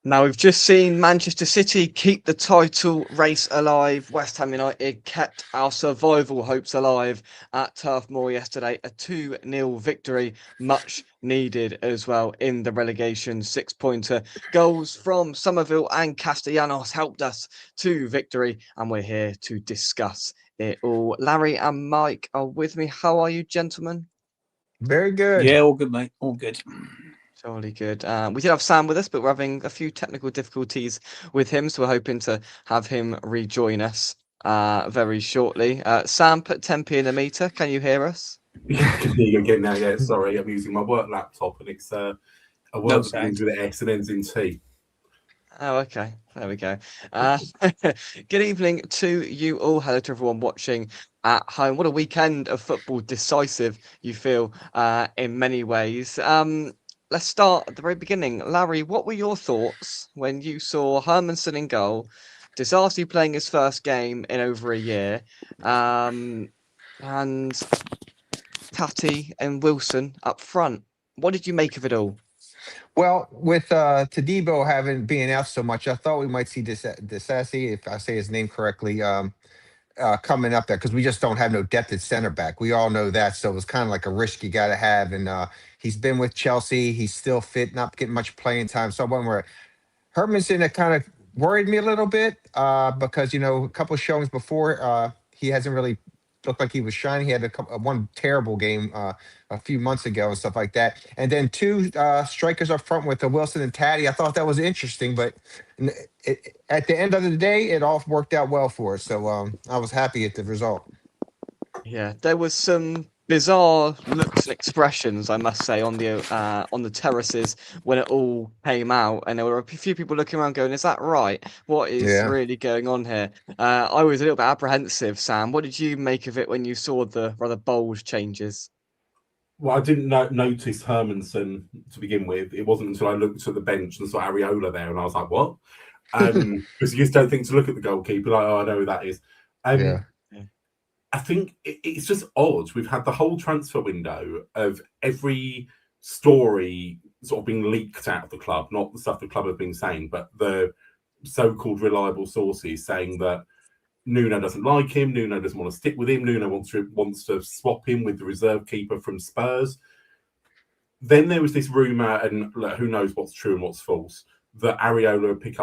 Now, we've just seen Manchester City keep the title race alive. West Ham United kept our survival hopes alive at Turf Moor yesterday. A 2-0 victory, much needed as well in the relegation six-pointer. Goals from Somerville and Castellanos helped us to victory, and we're here to discuss it all. Larry and Mike are with me. How are you, gentlemen? Very good. Yeah, all good, mate. All good. Jolly good. We did have Sam with us, but we're having a few technical difficulties with him, so we're hoping to have him rejoin us very shortly. Sam, put 10p in the meter. Can you hear us? Yeah, I can hear you again now. Yeah, sorry, I'm using my work laptop, and it's a word that begins with an S and ends in T. Oh, okay. There we go. Good evening to you all. Hello to everyone watching at home. What a weekend of football, decisive, you feel, in many ways. Let's start at the very beginning. Larry, what were your thoughts when you saw Hermanson in goal, Dazzi playing his first game in over a year, and Tati and Wilson up front? What did you make of it all? Well, with Tadibo being out so much, I thought we might see Disassi, if I say his name correctly, coming up there because we just don't have no depth at center back. We all know that, so it was kind of like a risk you got to have. And he's been with Chelsea; he's still fit, not getting much playing time. So one where Hermanson, that kind of worried me a little bit because a couple of showings before he hasn't really looked like he was shining. He had one terrible game a few months ago and stuff like that. And then two strikers up front with Wilson and Taddy. I thought that was interesting, but at the end of the day, it all worked out well for us. So I was happy at the result. Yeah, there was some bizarre looks and expressions, I must say, on the terraces when it all came out, and there were a few people looking around going, "Is that right? What is Yeah. really going on here?" I was a little bit apprehensive. Sam, what did you make of it when you saw the rather bold changes? Well, I didn't notice Hermanson to begin with. It wasn't until I looked at the bench and saw Areola there, and I was like, "What?" Because you just don't think to look at the goalkeeper, like, "Oh, I know who that is." Yeah. I think it's just odd. We've had the whole transfer window of every story sort of being leaked out of the club, not the stuff the club have been saying, but the so-called reliable sources saying that Nuno doesn't like him, Nuno doesn't want to stick with him, Nuno wants to swap him with the reserve keeper from Spurs. Then there was this rumour, and who knows what's true and what's false, that Areola picked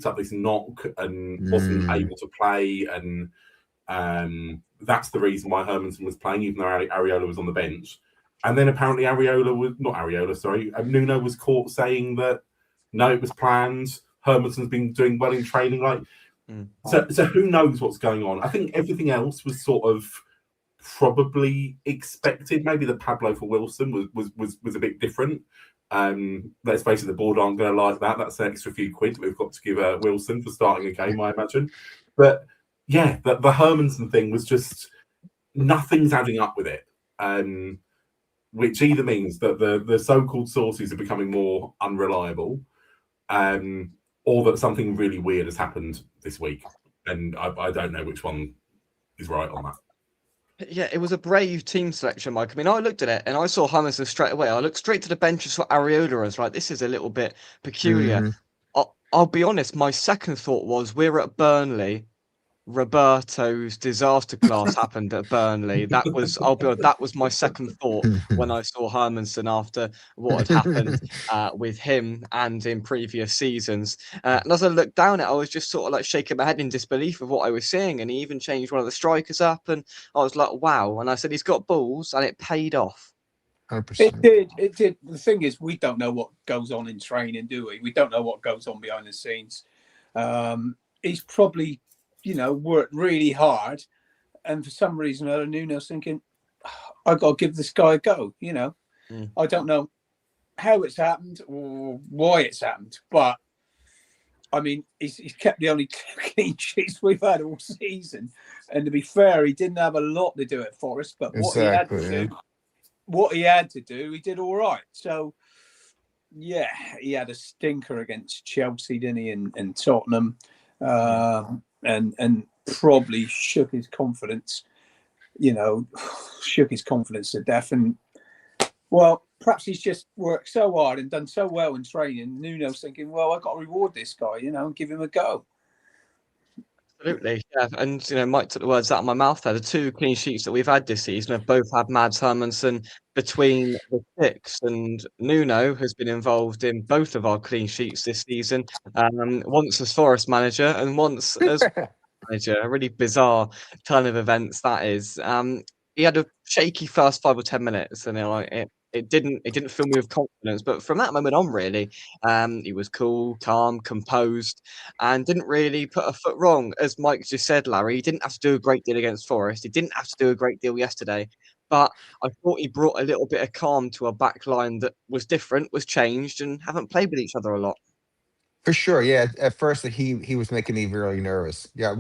up this knock and wasn't able to play, and that's the reason why Hermanson was playing, even though Areola was on the bench. And then apparently Nuno was caught saying that no, it was planned. Hermanson's been doing well in training. So who knows what's going on? I think everything else was sort of probably expected. Maybe the Pablo for Wilson was a bit different. Let's face it, the board aren't going to like that. That's an extra few quid we've got to give Wilson for starting a game, I imagine. But yeah, the Hermanson thing was just nothing's adding up with it, which either means that the so-called sources are becoming more unreliable, or that something really weird has happened this week, and I don't know which one is right on that. Yeah, it was a brave team selection, Mike. I mean, I looked at it and I saw Hermanson straight away. I looked straight to the bench and saw Areola. I was like, this is a little bit peculiar. I'll be honest, my second thought was we're at Burnley. Roberto's disaster class happened at Burnley. I'll be honest, that was my second thought when I saw Hermanson after what had happened with him and in previous seasons. And as I looked down it, I was just sort of like shaking my head in disbelief of what I was seeing. And he even changed one of the strikers up, and I was like, wow. And I said, he's got balls, and it paid off. 100%. It did. The thing is, we don't know what goes on in training, do we? We don't know what goes on behind the scenes. He's probably worked really hard, and for some reason or other, Nuno's thinking, I got to give this guy a go. I don't know how it's happened or why it's happened, but I mean, he's kept the only clean sheets we've had all season. And to be fair, he didn't have a lot to do at Forest, but what he had to do, he did all right. So yeah, he had a stinker against Chelsea, didn't he, and Tottenham. And probably shook his confidence to death. And Well, perhaps he's just worked so hard and done so well in training. Nuno's thinking, well, I've got to reward this guy, and give him a go. Absolutely, yeah. And Mike took the words out of my mouth there. The 2 clean sheets that we've had this season have both had Mads Hermansen between the sticks, and Nuno has been involved in both of our clean sheets this season. Once as Forest manager and once as manager. A really bizarre turn of events that is. He had a shaky first 5 or 10 minutes, and it didn't fill me with confidence. But from that moment on, really, he was cool, calm, composed, and didn't really put a foot wrong. As Mike just said, Larry, he didn't have to do a great deal against Forest. He didn't have to do a great deal yesterday. But I thought he brought a little bit of calm to a back line that was different, was changed, and haven't played with each other a lot. For sure, yeah. At first, he was making me really nervous. Yeah,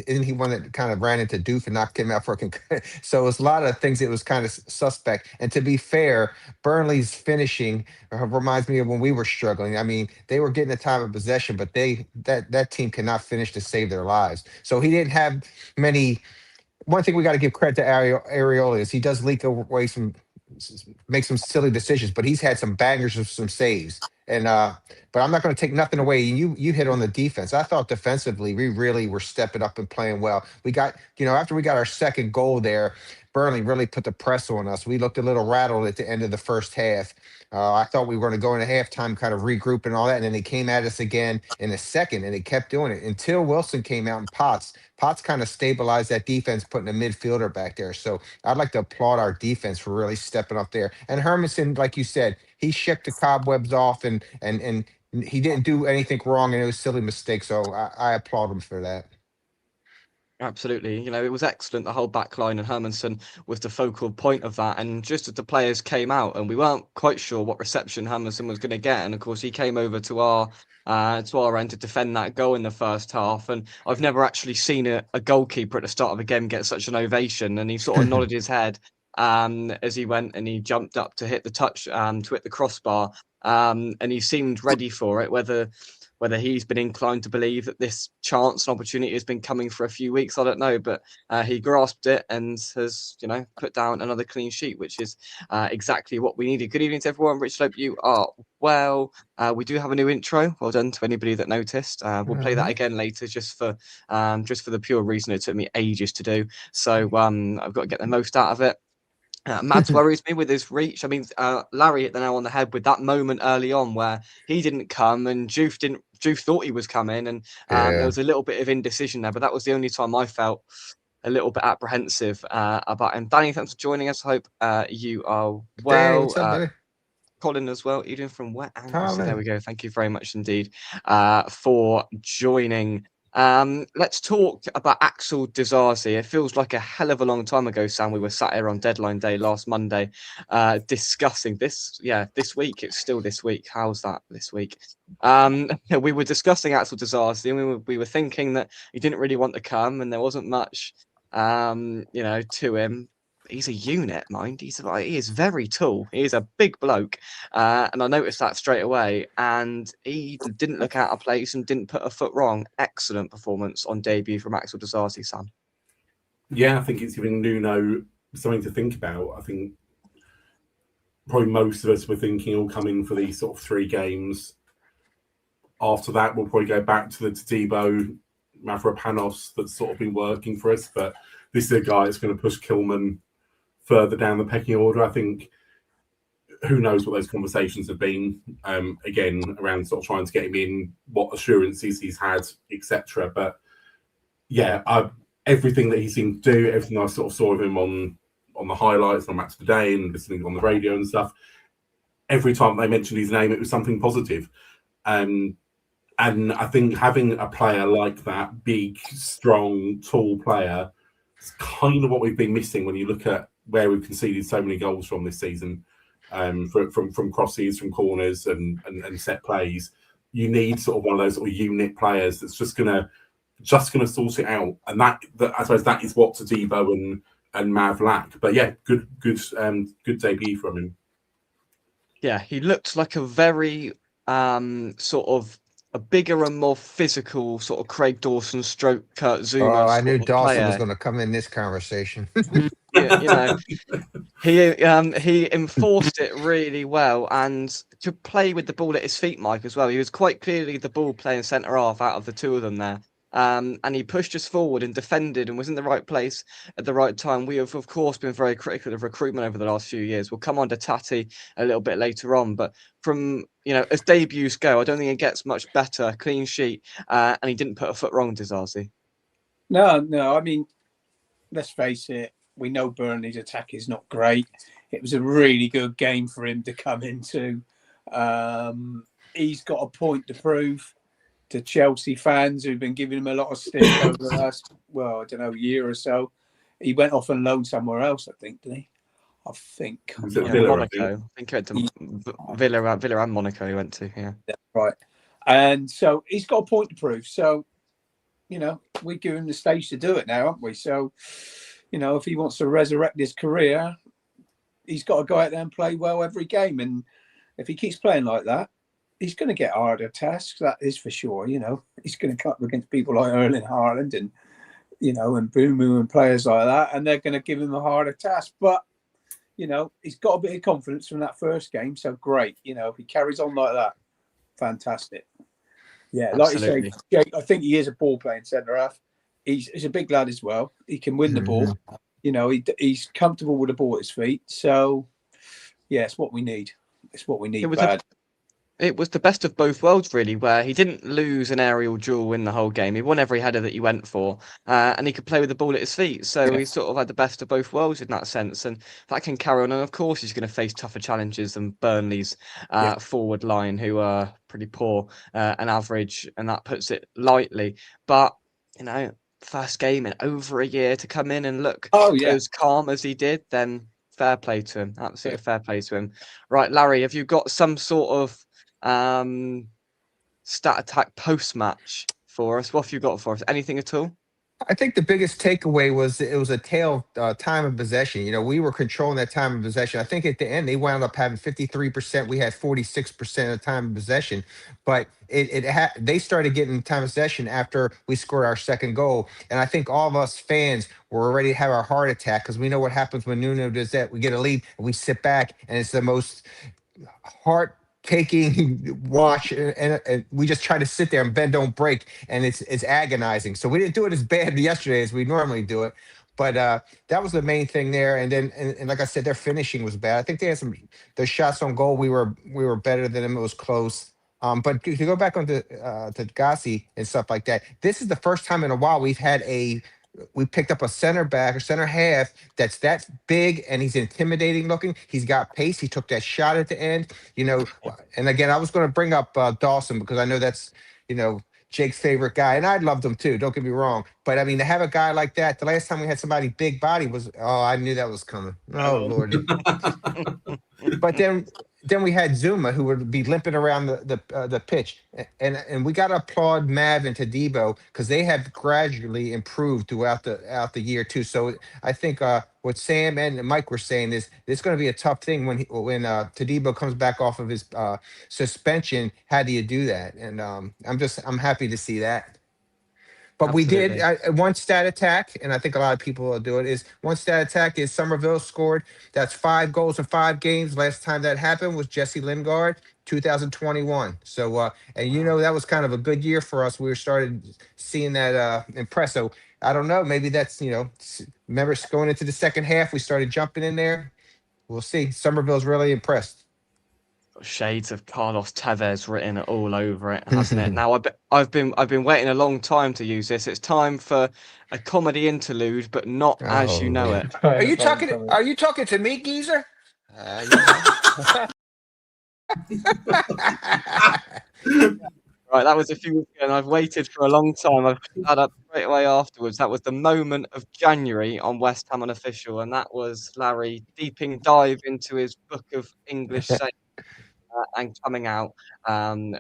and he one that kind of ran into Doof and knocked him out for a so it was a lot of things. It was kind of suspect. And to be fair, Burnley's finishing reminds me of when we were struggling. I mean, they were getting the time of possession, but that team cannot finish to save their lives. So he didn't have many. One thing we got to give credit to Areola is he does leak away make some silly decisions, but he's had some bangers of some saves. And but I'm not going to take nothing away. You hit on the defense. I thought defensively we really were stepping up and playing well. We got after we got our second goal there, Burnley really put the press on us. We looked a little rattled at the end of the first half. I thought we were going to go into halftime, kind of regroup and all that, and then they came at us again in the second, and they kept doing it until Wilson came out and Potts kind of stabilized that defense, putting a midfielder back there. So I'd like to applaud our defense for really stepping up there. And Hermanson, like you said, he shook the cobwebs off, and he didn't do anything wrong, and it was silly mistakes. So I applaud him for that. Absolutely. It was excellent, the whole back line, and Hermansen was the focal point of that. And just as the players came out, and we weren't quite sure what reception Hermansen was going to get, and of course he came over to our end to defend that goal in the first half. And I've never actually seen a goalkeeper at the start of a game get such an ovation. And he sort of nodded his head as he went, and he jumped up to hit the touch, to hit the crossbar. And he seemed ready for it, whether he's been inclined to believe that this chance and opportunity has been coming for a few weeks, I don't know. But he grasped it and has, put down another clean sheet, which is exactly what we needed. Good evening to everyone. Rich, hope you are well. We do have a new intro. Well done to anybody that noticed. We'll play that again later, just for the pure reason it took me ages to do. So I've got to get the most out of it. Mads worries me with his reach. I mean, Larry hit the nail on the head with that moment early on where he didn't come and Juve thought he was coming, and there was a little bit of indecision there. But that was the only time I felt a little bit apprehensive about him. Danny, thanks for joining us. I hope you are well. Danny, what's up, buddy? Colin as well, Eden from Wet Angle. So there we go. Thank you very much indeed for joining. Let's talk about Axel Dazzi. It feels like a hell of a long time ago, Sam. We were sat here on deadline day last Monday discussing this. Yeah, this week. It's still this week. How's that this week? We were discussing Axel Dazzi, and we were thinking that he didn't really want to come, and there wasn't much, to him. He's a unit, mind. He is very tall. He is a big bloke, and I noticed that straight away. And he didn't look out of place and didn't put a foot wrong. Excellent performance on debut from Axel Dazzi, Sam. Yeah, I think it's giving Nuno something to think about. I think probably most of us were thinking he'll come in for these sort of 3 games. After that, we'll probably go back to the Todibo, Mavropanos that's sort of been working for us. But this is a guy that's going to push Kilman further down the pecking order. I think who knows what those conversations have been, again, around sort of trying to get him in, what assurances he's had, etc. But yeah, everything that he seemed to do, everything I sort of saw of him on the highlights, on Match of the Day and listening on the radio and stuff, every time they mentioned his name, it was something positive. And I think having a player like that, big, strong, tall player, is kind of what we've been missing when you look at where we've conceded so many goals from this season, from crosses, from corners and set plays. You need sort of one of those sort of unit players that's just gonna sort it out. And that I suppose that is what Todibo and Mav lack. But yeah, good debut from him. Yeah, he looked like a very sort of a bigger and more physical sort of Craig Dawson stroke Kurt Zouma. I knew Dawson player. was going to come in this conversation. You know, he enforced it really well and could play with the ball at his feet, Mike, as well. He was quite clearly the ball playing centre half out of the two of them there. And he pushed us forward and defended and was in the right place at the right time. We have, of course, been very critical of recruitment over the last few years. We'll come on to Tati a little bit later on, but from, as debuts go, I don't think it gets much better. Clean sheet, and he didn't put a foot wrong, Dazzi. No. I mean, let's face it. We know Burnley's attack is not great. It was a really good game for him to come into. He's got a point to prove to Chelsea fans who've been giving him a lot of stick over the last, year or so. He went off on loan somewhere else, I think, didn't he? I think. Monaco. I think he went to Villa and Monaco he went to, yeah. Right. And so he's got a point to prove. So, we give him the stage to do it now, haven't we? So, if he wants to resurrect his career, he's got to go out there and play well every game. And if he keeps playing like that, he's going to get harder tasks. That is for sure. He's going to come up against people like Erling Haaland and, and Boomu and players like that. And they're going to give him a harder task. But, he's got a bit of confidence from that first game. So great. If he carries on like that, fantastic. Yeah, absolutely. Like you say, Jake, I think he is a ball playing centre half. He's a big lad as well. He can win the ball. He's comfortable with the ball at his feet. So, yeah, it's what we need. It's what we need. It was the best of both worlds, really, where he didn't lose an aerial duel in the whole game. He won every header that he went for, and he could play with the ball at his feet. So he sort of had the best of both worlds in that sense, and that can carry on. And of course, he's going to face tougher challenges than Burnley's forward line, who are pretty poor and average, and that puts it lightly. But first game in over a year to come in and look as calm as he did, then fair play to him. Absolutely fair play to him. Right, Larry, have you got some sort of stat attack post-match for us? What have you got for us? Anything at all? I think the biggest takeaway was it was a tail time of possession. We were controlling that time of possession. I think at the end they wound up having 53%. We had 46% of time of possession, but they started getting time of possession after we scored our second goal. And I think all of us fans were ready to have our heart attack because we know what happens when Nuno does that. We get a lead and we sit back, and it's the most taking watch, and we just try to sit there and bend don't break, and it's agonizing. So we didn't do it as bad yesterday as we normally do it, but that was the main thing there. And then and like I said, their finishing was bad. I think they had their shots on goal. We were better than them. It was close. But to go back on to Dazzi and stuff like that, this is the first time in a while we picked up a center back or center half that's that big, and he's intimidating looking. He's got pace. He took that shot at the end, And again, I was going to bring up Dawson because I know that's, Jake's favorite guy, and I loved him too. Don't get me wrong, but I mean to have a guy like that. The last time we had somebody big body was, I knew that was coming. Oh Lord! But then we had Zuma, who would be limping around the pitch, and we got to applaud Mav and Tadibo because they have gradually improved throughout the year too. So I think what Sam and Mike were saying is it's going to be a tough thing when Tadibo comes back off of his suspension. How do you do that? And I'm happy to see that. But Absolutely. we did one stat attack, and I think a lot of people will do it, is one stat attack is Somerville scored. That's 5 goals in 5 games. Last time that happened was Jesse Lingard, 2021. So, and that was kind of a good year for us. We started seeing that impress. So I don't know, maybe that's, remember going into the second half, we started jumping in there. We'll see. Somerville's really impressed. Shades of Carlos Tevez written all over it, hasn't it? Now I've been waiting a long time to use this. It's time for a comedy interlude, but not as you know it. Are you talking to me, geezer? Right, that was a few weeks ago, and I've waited for a long time. I've picked that up straight away afterwards. That was the moment of January on West Ham Unofficial, and that was Larry deeping dive into his book of English sayings. And coming out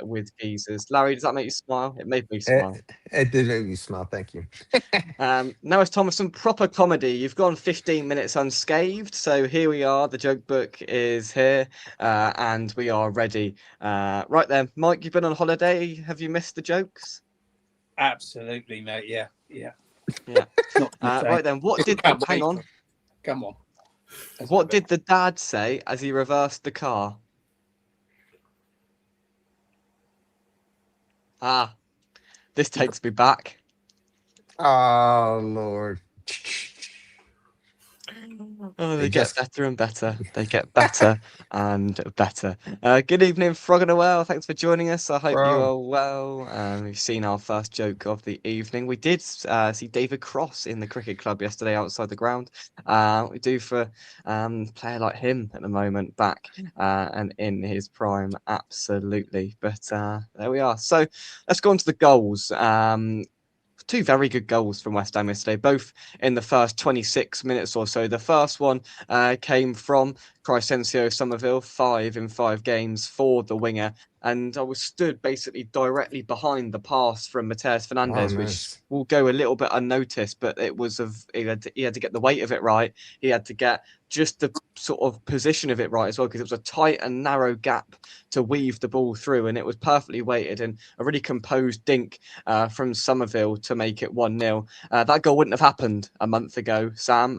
with geezers. Larry, does that make you smile? It made me smile. It did make me smile. Thank you. Now it's time for some proper comedy. You've gone 15 minutes unscathed, so here we are. The joke book is here, and we are ready. Right then, Mike, you've been on holiday. Have you missed the jokes? Absolutely, mate. Yeah. Right then, what did? Hang on. Come on. What did the dad say as he reversed the car? This takes me back. Oh Lord. Oh, They they get just better and better. They get better and better. Good evening, Frog and Well. Thanks for joining us. I hope you bro. are well. We've seen our first joke of the evening. We did see David Cross in the cricket club yesterday outside the ground. We do for a player like him at the moment, back and in his prime, absolutely. But there we are. So let's go on to the goals. Two very good goals from West Ham yesterday, both in the first 26 minutes or so. The first one came from Crysencio Somerville, 5 in 5 games for the winger. And I was stood basically directly behind the pass from Mateus Oh, Fernandes, which nice. will go a little bit unnoticed, but it was he had to get the weight of it right. He had to get just the sort of position of it right as well, because it was a tight and narrow gap to weave the ball through, and it was perfectly weighted, and a really composed dink from Somerville to make it 1-0. That goal wouldn't have happened a month ago, Sam,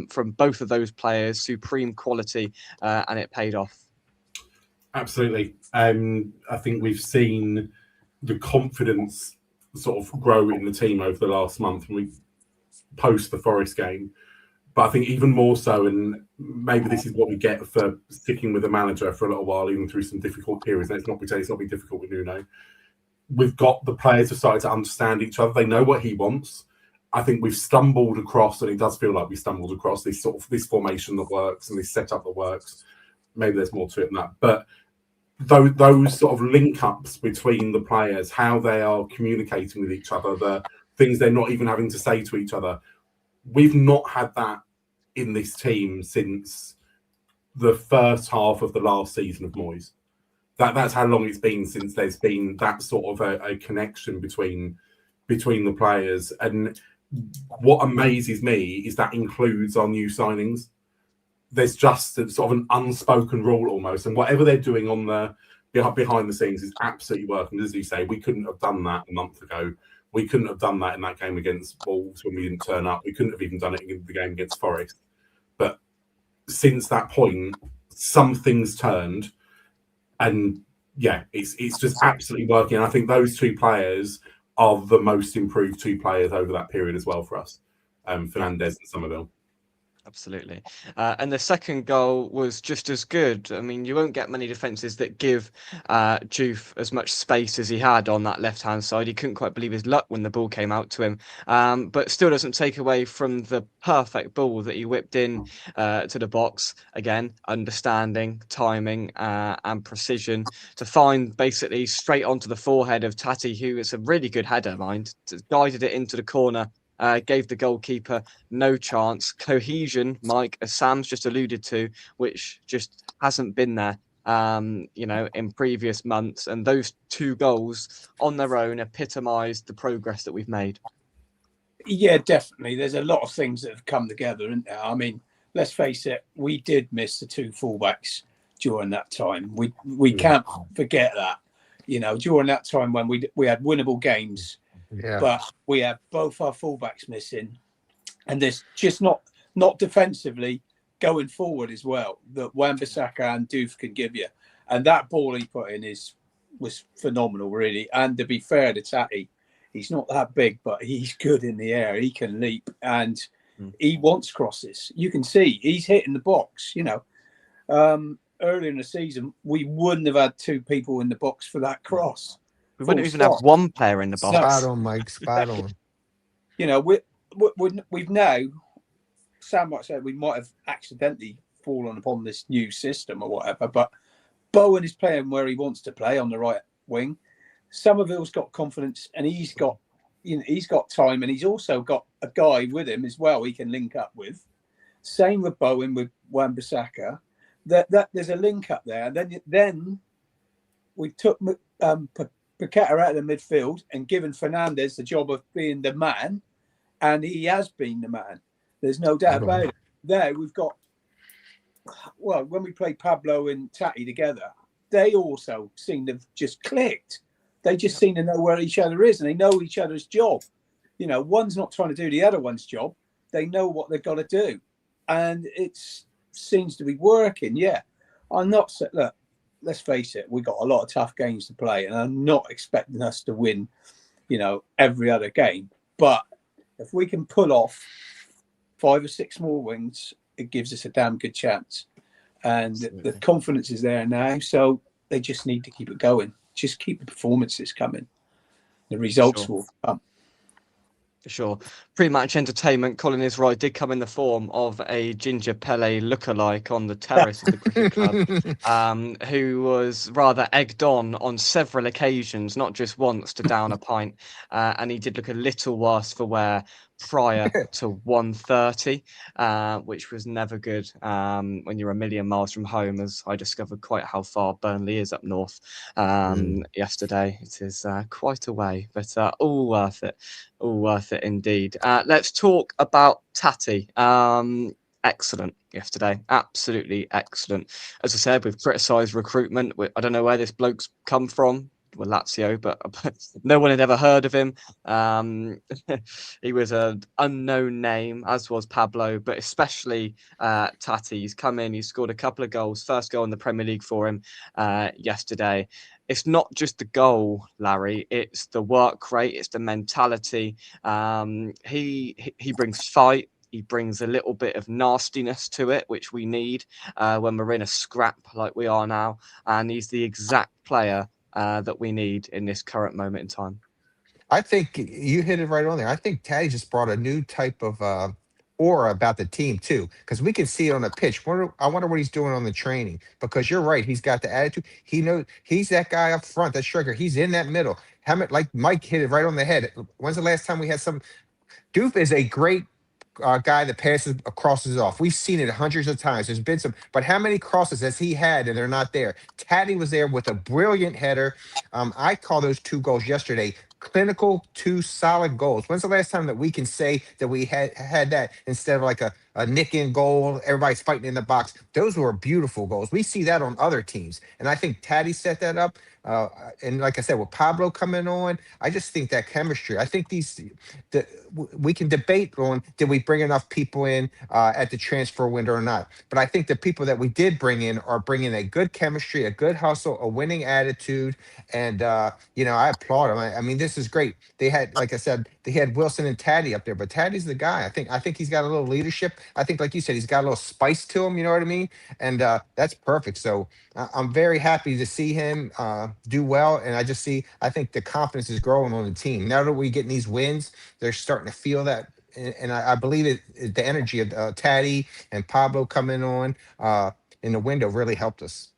from both of those players. Supreme quality, and it paid off. Absolutely. I think we've seen the confidence sort of grow in the team over the last month, and we post the Forest game. But I think even more so, and maybe this is what we get for sticking with the manager for a little while, even through some difficult periods. And it's not been difficult with Nuno. We've got the players have started to understand each other. They know what he wants. I think we've stumbled across, and it does feel like we stumbled across this formation that works and this setup that works. Maybe there's more to it than that, but those sort of link ups between the players, how they are communicating with each other, the things they're not even having to say to each other. We've not had that in this team since the first half of the last season of Moyes. That's how long it's been since there's been that sort of a connection between the players. And what amazes me is that includes our new signings. There's just a, sort of an unspoken rule almost, and whatever they're doing on the behind the scenes is absolutely working. As you say, we couldn't have done that a month ago. We couldn't have done that in that game against Wolves when we didn't turn up. We couldn't have even done it in the game against Forest. But since that point, something's turned, and yeah, it's just absolutely working. And I think those two players are the most improved two players over that period as well for us, Fernandes and Somerville. Absolutely. And the second goal was just as good. I mean, you won't get many defences that give Juve as much space as he had on that left-hand side. He couldn't quite believe his luck when the ball came out to him, but still doesn't take away from the perfect ball that he whipped in to the box. Again, understanding, timing and precision to find basically straight onto the forehead of Tati, who is a really good header, mind, guided it into the corner. Gave the goalkeeper no chance. Cohesion, Mike, as Sam's just alluded to, which just hasn't been there, in previous months. And those two goals on their own epitomised the progress that we've made. Yeah, definitely. There's a lot of things that have come together, isn't there? I mean, let's face it, we did miss the two fullbacks during that time. We can't forget that. During that time when we had winnable games. Yeah. But we have both our fullbacks missing, and there's just not defensively going forward as well that Wan-Bissaka and Doof can give you. And that ball he put in was phenomenal, really. And to be fair to Tati, he's not that big, but he's good in the air. He can leap, and he wants crosses. You can see he's hitting the box. Earlier in the season, we wouldn't have had two people in the box for that cross. We wouldn't even have one player in the box. Spot on, Mike. Spot on. We've now, Sam might say we might have accidentally fallen upon this new system or whatever, but Bowen is playing where he wants to play on the right wing. Somerville's got confidence, and he's got time, and he's also got a guy with him as well he can link up with. Same with Bowen, with Wan-Bissaka. That there's a link up there. And then we took Paqueta out of the midfield and given Fernandes the job of being the man, and he has been the man. There's no doubt about it. There we've got, well, when we played Pablo and Tati together, they also seem to have just clicked. They just seem to know where each other is, and they know each other's job. One's not trying to do the other one's job. They know what they've got to do. and it seems to be working. Yeah, I'm not. Look, let's face it, we got a lot of tough games to play, and I'm not expecting us to win, every other game. But if we can pull off 5 or 6 more wins, it gives us a damn good chance. And the confidence is there now, so they just need to keep it going. Just keep the performances coming. The results will come. For sure. Pre-match entertainment, Colin is right, did come in the form of a Ginger Pele lookalike on the terrace of the cricket club, who was rather egged on several occasions, not just once, to down a pint. And he did look a little worse for wear prior to 1:30, which was never good when you're a million miles from home, as I discovered quite how far Burnley is up north yesterday. It is quite a way, but all worth it. All worth it indeed. Let's talk about Tati. Excellent yesterday. Absolutely excellent. As I said, we've criticised recruitment. I don't know where this bloke's come from. Well, Lazio, but no one had ever heard of him. He was an unknown name, as was Pablo, but especially Tati. He's come in, he's scored a couple of goals. First goal in the Premier League for him yesterday. It's not just the goal, Larry. It's the work rate. It's the mentality. He brings fight. He brings a little bit of nastiness to it, which we need when we're in a scrap like we are now. And he's the exact player that we need in this current moment in time. I think you hit it right on there. I think Taddy just brought a new type of aura about the team too, because we can see it on the pitch. I wonder what he's doing on the training, because you're right. He's got the attitude. He knows he's that guy up front, that striker. He's in that middle. Like Mike hit it right on the head. When's the last time we had some? Doof is a great guy that crosses off. We've seen it hundreds of times. There's been some, but how many crosses has he had and they're not there? Taddy was there with a brilliant header. I call those 2 goals yesterday clinical, 2 solid goals. When's the last time that we can say that we had that instead of like a nick in goal, everybody's fighting in the box? Those were beautiful goals. We see that on other teams, and I think Taddy set that up. And like I said, with Pablo coming on, I just think that chemistry. I think we can debate on, did we bring enough people in at the transfer window or not? But I think the people that we did bring in are bringing a good chemistry, a good hustle, a winning attitude, and I applaud them. I mean, this is great. They had, like I said, they had Wilson and Taddy up there, but Taddy's the guy. I think he's got a little leadership. I think, like you said, he's got a little spice to him. You know what I mean? And that's perfect. So I'm very happy to see him do well, and I think the confidence is growing on the team. Now that we're getting these wins, they're starting to feel that, and I believe the energy of Taddy and Pablo coming on in the window really helped us.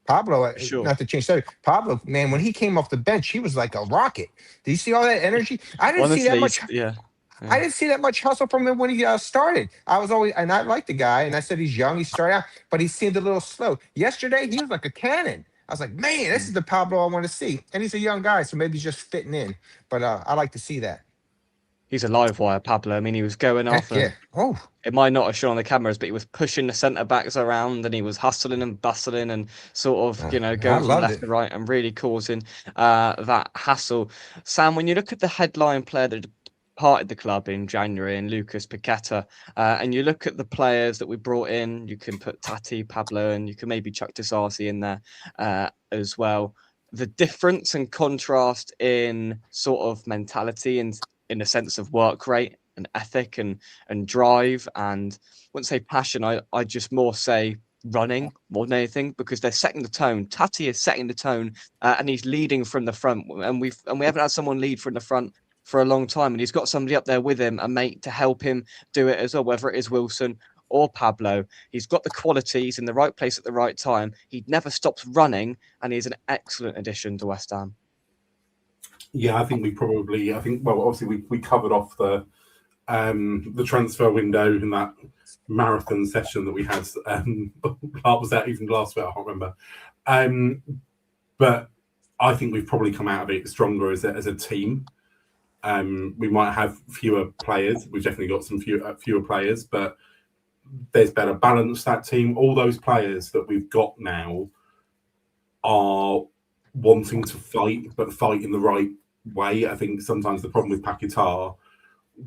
Pablo, Sure. not to change subject, Pablo, man, when he came off the bench, he was like a rocket. Did you see all that energy? I didn't see that much. Yeah. I didn't see that much hustle from him when he started. I like the guy, and I said he's young, he started out, but he seemed a little slow. Yesterday, he was like a cannon. I was like, man, this is the Pablo I want to see. And he's a young guy, so maybe he's just fitting in. But I like to see that. He's a live wire, Pablo. I mean, he was going off. Yeah. Oh. It might not have shown on the cameras, but he was pushing the centre backs around, and he was hustling and bustling and sort of, going from left to right and really causing that hassle. Sam, when you look at the headline player that departed the club in January, and Lucas Paqueta, and you look at the players that we brought in, you can put Tati, Pablo, and you can maybe chuck Dazzi in there as well. The difference and contrast in sort of mentality and in the sense of work rate and ethic and drive, and I wouldn't say passion, I just more say running more than anything, because they're setting the tone. Tati is setting the tone, and he's leading from the front, and we haven't had someone lead from the front for a long time, and he's got somebody up there with him, a mate, to help him do it as well, whether it is Wilson or Pablo. He's got the qualities in the right place at the right time. He never stops running, and he's an excellent addition to West Ham. Yeah, I think well, obviously we covered off the transfer window in that marathon session that we had. Was that even last week? I can't remember. But I think we've probably come out of it stronger as a team. We might have fewer players. We've definitely got some fewer players, but there's better balance to that team. All those players that we've got now are wanting to fight, but fight in the right way. I think sometimes the problem with Paquetá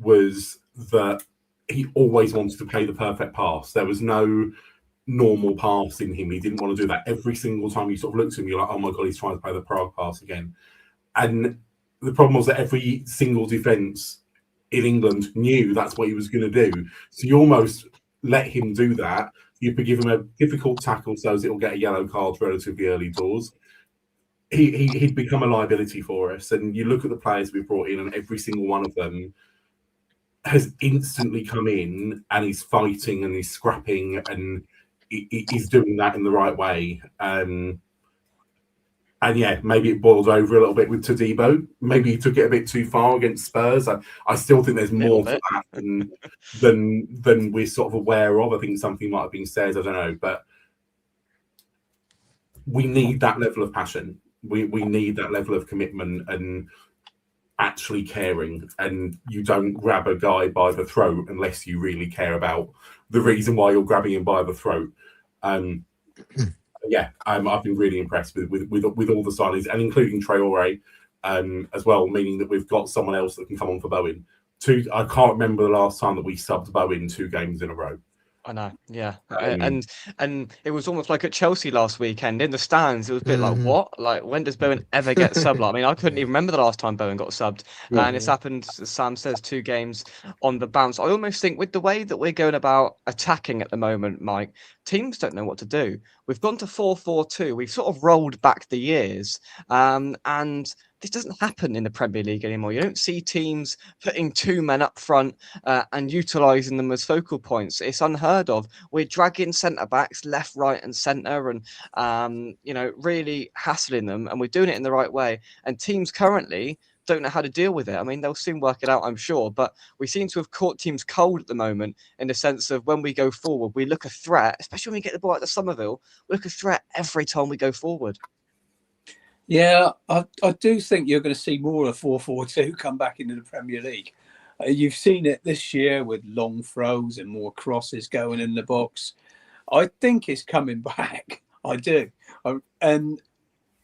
was that he always wanted to play the perfect pass. There was no normal pass in him. He didn't want to do that. Every single time you sort of looked at him, you're like, oh my God, he's trying to play the Prague pass again. And the problem was that every single defence in England knew that's what he was going to do. So you almost let him do that. You could give him a difficult tackle so that it'll get a yellow card relatively early doors. He'd become a liability for us. And you look at the players we brought in, and every single one of them has instantly come in and he's fighting and he's scrapping and he's doing that in the right way. And yeah, maybe it boiled over a little bit with Todibo. Maybe he took it a bit too far against Spurs. I still think there's more to that than we're sort of aware of. I think something might have been said, I don't know, but we need that level of passion. We need that level of commitment and actually caring. And you don't grab a guy by the throat unless you really care about the reason why you're grabbing him by the throat. Yeah, I've been really impressed with all the signings, and including Traore as well, meaning that we've got someone else that can come on for Bowen. I can't remember the last time that we subbed Bowen 2 games in a row. I know, yeah, and it was almost like at Chelsea last weekend in the stands. It was a bit like, what? Like, when does Bowen ever get subbed? I mean, I couldn't even remember the last time Bowen got subbed, and it's happened, as Sam says, 2 games on the bounce. I almost think with the way that we're going about attacking at the moment, Mike, teams don't know what to do. We've gone to 4-4-2. We've sort of rolled back the years, and this doesn't happen in the Premier League anymore. You don't see teams putting 2 men up front and utilising them as focal points. It's unheard of. We're dragging centre-backs left, right and centre and, really hassling them, and we're doing it in the right way. And teams currently don't know how to deal with it. I mean, they'll soon work it out, I'm sure, but we seem to have caught teams cold at the moment in the sense of when we go forward, we look a threat, especially when we get the ball out of Somerville, we look a threat every time we go forward. Yeah, I do think you're going to see more of 4-4-2 come back into the Premier League. You've seen it this year with long throws and more crosses going in the box. I think it's coming back. I do. And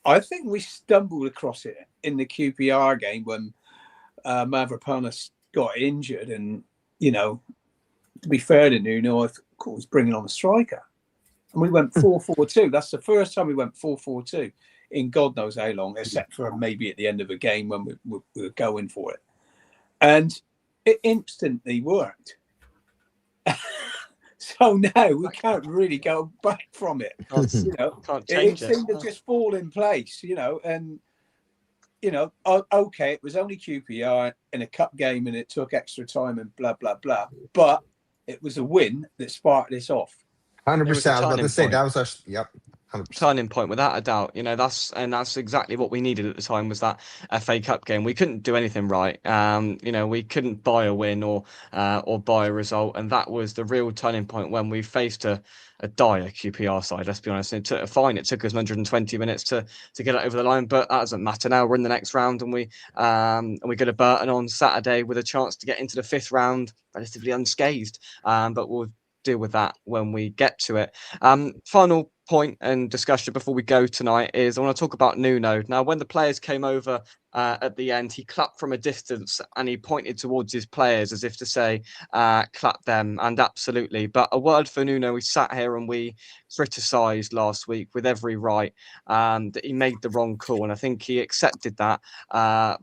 I think we stumbled across it in the QPR game when Mavropanos got injured. And, to be fair to Nuno, I thought he was bringing on a striker. And we went 4-4-2. That's the first time we went 4-4-2. In God knows how long, except for maybe at the end of a game when we were going for it. And it instantly worked. So now we can't really go back from it. Can't change it seemed to just fall in place, and, okay, it was only QPR in a cup game and it took extra time and blah, blah, blah. But it was a win that sparked this off. 100%. I was about to say, that was our, yep. 100%. Turning point without a doubt. That's exactly what we needed at the time, was that FA Cup game. We couldn't do anything right. We couldn't buy a win or buy a result, and that was the real turning point when we faced a dire QPR side. Let's be honest. It took us 120 minutes to get it over the line, but that doesn't matter now. We're in the next round, and we go to Burton on Saturday with a chance to get into the 5th round relatively unscathed. But we'll deal with that when we get to it. Final point and discussion before we go tonight is I want to talk about Nuno. Now, when the players came over at the end, he clapped from a distance and he pointed towards his players as if to say, clap them. And absolutely. But a word for Nuno. We sat here and we criticised last week with every right that he made the wrong call. And I think he accepted that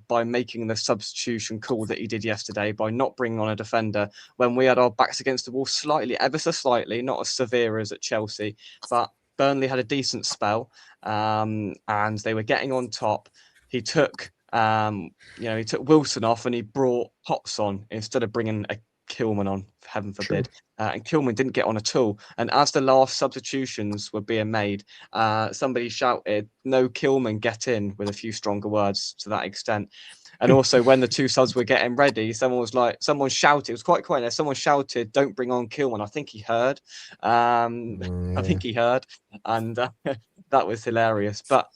by making the substitution call that he did yesterday, by not bringing on a defender when we had our backs against the wall slightly, ever so slightly, not as severe as at Chelsea, but Burnley had a decent spell and they were getting on top. He took Wilson off and he brought Potts on instead of bringing a Kilman on, heaven forbid. And Kilman didn't get on at all. And as the last substitutions were being made, somebody shouted, "No Kilman, get in," with a few stronger words to that extent. And also when the 2 subs were getting ready, someone shouted, it was quite quiet there, someone shouted, "Don't bring on Kilman." I think he heard. I think he heard. And that was hilarious. But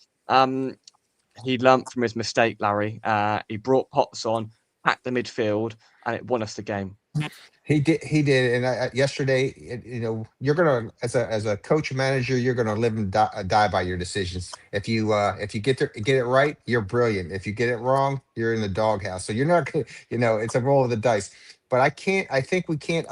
he learnt from his mistake, Larry. He brought Potts on, packed the midfield, and it won us the game. He did. And yesterday, you're gonna, as a coach manager, you're gonna live and die by your decisions. If you get it right, you're brilliant. If you get it wrong, you're in the doghouse. So you're not gonna, it's a roll of the dice. but I think we can't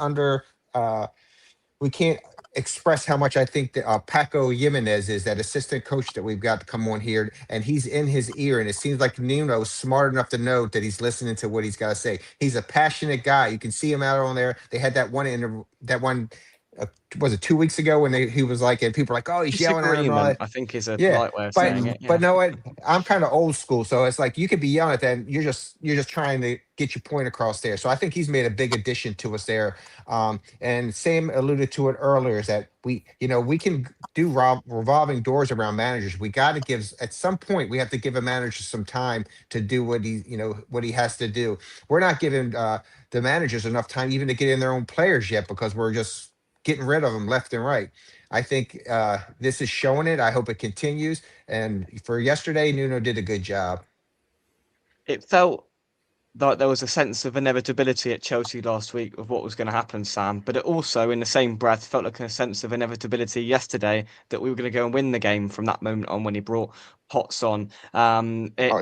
express how much I think that Paco Jimenez is that assistant coach that we've got to come on here, and he's in his ear, and it seems like Nuno's smart enough to know that he's listening to what he's got to say. He's a passionate guy. You can see him out on there. They had that one uh, was it 2 weeks ago when he was like, and people were like, oh, he's yelling at him and all Disagreement, that. I think, is a Yeah, polite way of but saying it. but Yeah. know what? I'm kind of old school, so it's like you could be yelling at that. And you're just trying to get your point across there. So I think he's made a big addition to us there. And Sam alluded to it earlier, is that we can do revolving doors around managers. We got to give at some point we have to give a manager some time to do what he has to do. We're not giving the managers enough time even to get in their own players yet because we're just getting rid of them left and right. I think this is showing it. I hope it continues. And for yesterday, Nuno did a good job. It felt like there was a sense of inevitability at Chelsea last week of what was going to happen, Sam. But it also, in the same breath, felt like a sense of inevitability yesterday that we were going to go and win the game from that moment on when he brought Potts on. Oh It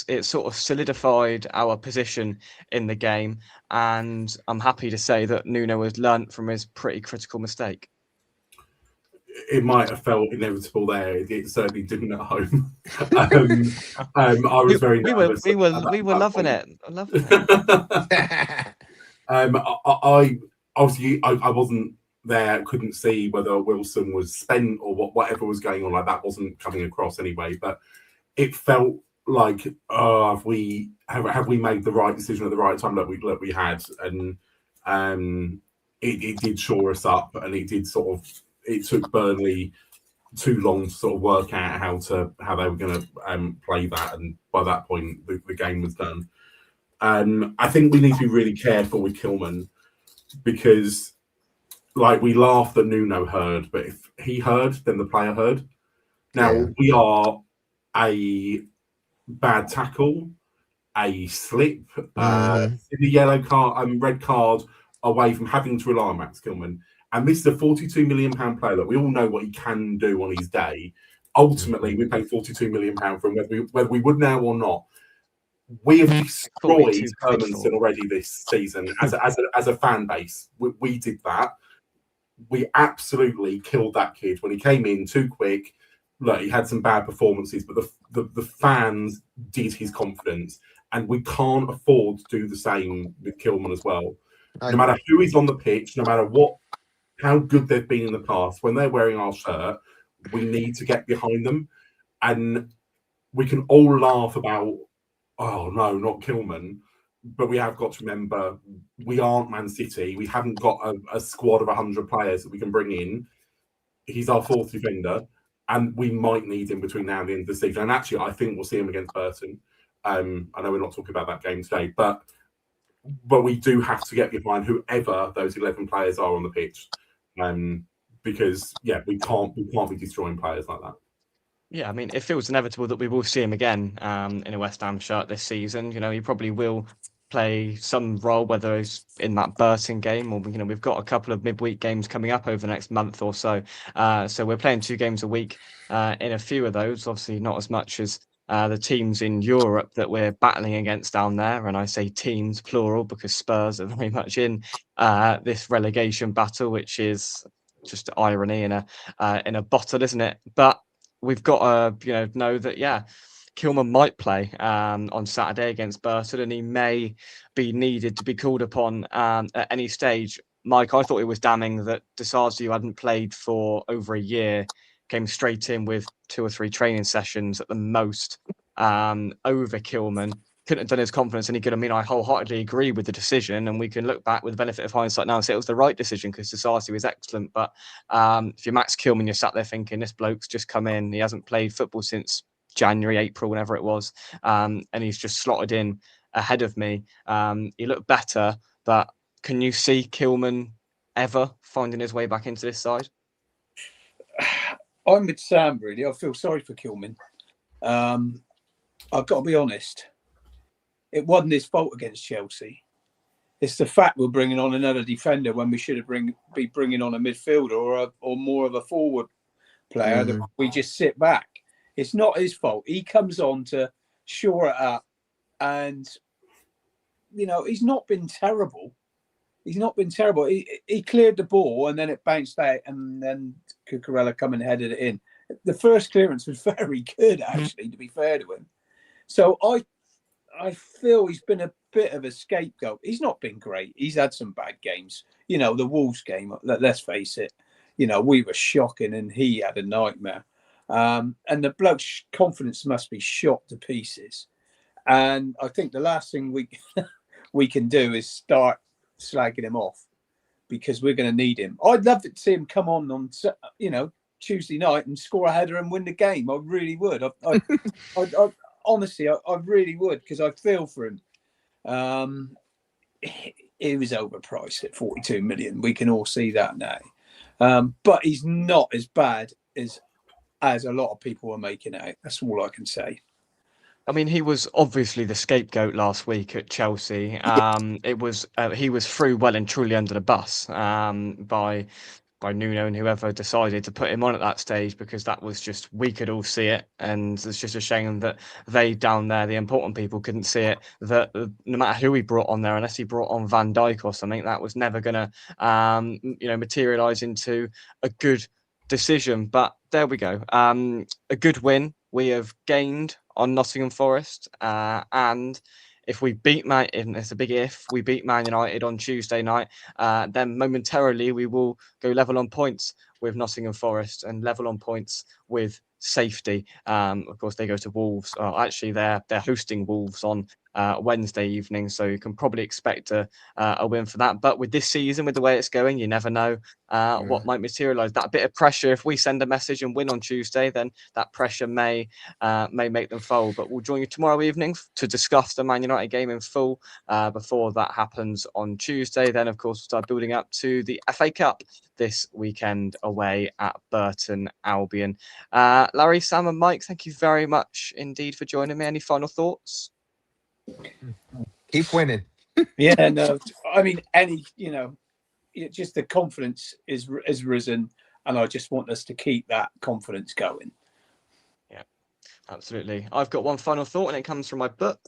yeah. sort of solidified our position in the game, and I'm happy to say that Nuno has learnt from his pretty critical mistake. It might have felt inevitable there. It certainly didn't at home. I was very nervous. We were loving it. Loving it. I obviously I wasn't there, couldn't see whether Wilson was spent or whatever was going on. Like that wasn't coming across anyway. But it felt like, have we made the right decision at the right time? That we had, and it did shore us up, and it did it took Burnley too long to sort of work out how they were going to play that, and by that point the game was done. I think we need to be really careful with Kilman because, like, we laugh that Nuno heard, but if he heard, then the player heard. Now we are a bad tackle, a slip, the yellow card, red card away from having to rely on Max Kilman. And this is a £42 million player that we all know what he can do on his day. Ultimately, we pay £42 million for him, whether we would now or not. We have destroyed Hermanson already this season as a fan base. We did that. We absolutely killed that kid when he came in too quick. Look, he had some bad performances, but the fans did his confidence, and we can't afford to do the same with Kilman as well. No matter who is on the pitch, no matter how good they've been in the past, when they're wearing our shirt, we need to get behind them. And we can all laugh about, oh no, not Kilman, but we have got to remember we aren't Man City. We haven't got a squad of 100 players that we can bring in. He's our fourth defender, and we might need him between now and the end of the season. And actually, I think we'll see him against Burton. I know we're not talking about that game today, but we do have to get behind whoever those 11 players are on the pitch. Because we can't be destroying players like that. Yeah, I mean, it feels inevitable that we will see him again in a West Ham shirt this season. You know, he probably will play some role, whether it's in that Burton game or, we've got a couple of midweek games coming up over the next month or so. So we're playing 2 games a week in a few of those, obviously not as much as the teams in Europe that we're battling against down there. And I say teams, plural, because Spurs are very much in this relegation battle, which is just irony in a bottle, isn't it? But we've got to, know that, Kilman might play on Saturday against Burton, and he may be needed to be called upon at any stage. Mike, I thought it was damning that Dazzi, who hadn't played for over a year, came straight in with 2 or 3 training sessions at the most over Kilman. Couldn't have done his confidence any good. I mean, I wholeheartedly agree with the decision, and we can look back with the benefit of hindsight now and say it was the right decision because Dazzi was excellent. But if you're Max Kilman, you're sat there thinking, this bloke's just come in. He hasn't played football since January, April, whenever it was, and he's just slotted in ahead of me. He looked better, but can you see Kilman ever finding his way back into this side? I'm with Sam, really. I feel sorry for Kilman. I've got to be honest. It wasn't his fault against Chelsea. It's the fact we're bringing on another defender when we should have be bringing on a midfielder or more of a forward player that we just sit back. It's not his fault. He comes on to shore it up, and he's not been terrible. He's not been terrible. He cleared the ball and then it bounced out, and then Cucurella come and headed it in. The first clearance was very good, actually, to be fair to him. So I feel he's been a bit of a scapegoat. He's not been great. He's had some bad games. The Wolves game, let's face it, we were shocking and he had a nightmare. And the bloke's confidence must be shot to pieces. And I think the last thing we can do is start slagging him off, because we're going to need him. I'd love to see him come on Tuesday night and score a header and win the game. I really would. Honestly, I really would, because I feel for him. He was overpriced at 42 million. We can all see that now. But he's not as bad as a lot of people are making out. That's all I can say. I mean, he was obviously the scapegoat last week at Chelsea. He was through well and truly under the bus by Nuno and whoever decided to put him on at that stage, because that was just, we could all see it, and it's just a shame that they down there, the important people, couldn't see it. That no matter who he brought on there, unless he brought on Van Dijk or something, that was never going to materialise into a good decision. But there we go. A good win we have gained on Nottingham Forest, and if we beat it's a big if, we beat Man United on Tuesday night, then momentarily we will go level on points with Nottingham Forest and level on points with safety. Of course, they go to Wolves. Actually, they're hosting Wolves on Wednesday evening, so you can probably expect a win for that. But with this season, with the way it's going, you never know what might materialise. That bit of pressure, if we send a message and win on Tuesday, then that pressure may make them fold. But we'll join you tomorrow evening to discuss the Man United game in full before that happens on Tuesday. Then, of course, we'll start building up to the FA Cup this weekend away at Burton Albion. Larry, Sam and Mike, thank you very much indeed for joining me. Any final thoughts? Keep winning. Yeah, no, I mean, just the confidence is risen, and I just want us to keep that confidence going. Yeah, absolutely. I've got one final thought, and it comes from my book.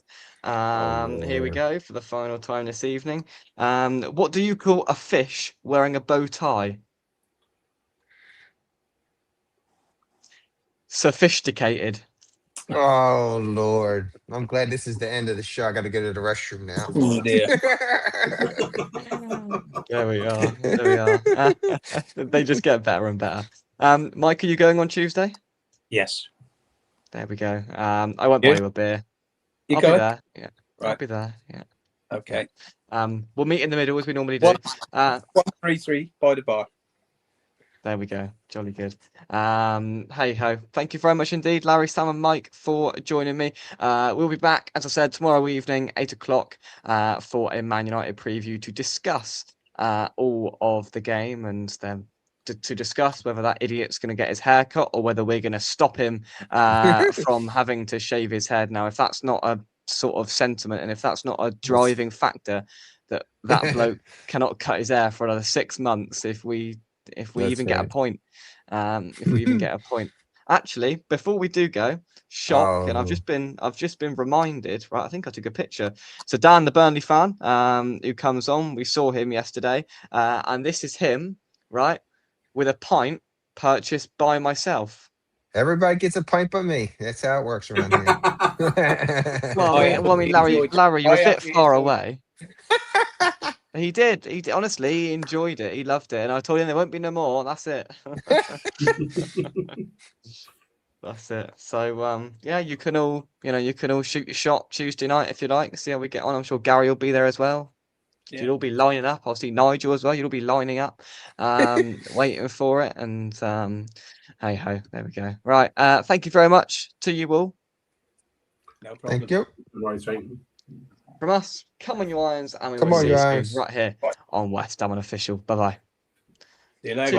Here we go for the final time this evening. What do you call a fish wearing a bow tie? Sophisticated. Oh Lord, I'm glad this is the end of the show. I got to go to the restroom now. Oh dear. There we are. They just get better and better. Mike, are you going on Tuesday? Yes. There we go. I won't buy you a beer. You I'll going? be there. Yeah. Right. I'll be there. Yeah. Okay. We'll meet in the middle as we normally do. 133 by the bar. There we go. Jolly good. Hey ho. Thank you very much indeed, Larry, Sam, and Mike, for joining me. We'll be back, as I said, tomorrow evening, 8 o'clock, for a Man United preview to discuss all of the game, and then to discuss whether that idiot's going to get his hair cut or whether we're going to stop him from having to shave his head. Now, if that's not a sort of sentiment, and if that's not a driving factor, that bloke cannot cut his hair for another 6 months if we even get a point. If we even get a point. Actually, before we do go, shock, and I've just been reminded, right? I think I took a picture. So Dan, the Burnley fan, who comes on, we saw him yesterday, and this is him, right, with a pint purchased by myself. Everybody gets a pint but me. That's how it works around here. Well, I mean, Larry, you're a bit far away. He did. Honestly, he enjoyed it. He loved it. And I told him there won't be no more. That's it. That's it. So, yeah, you can all shoot your shot Tuesday night if you like. See how we get on. I'm sure Gary will be there as well. Yeah. You'll all be lining up. I'll see Nigel as well. You'll all be lining up, waiting for it. And hey ho, there we go. Right. Thank you very much to you all. No problem. Thank you. From us, come on, you irons, and we come will on, see you you irons. right here on West Ham Unofficial. Bye bye. See you later.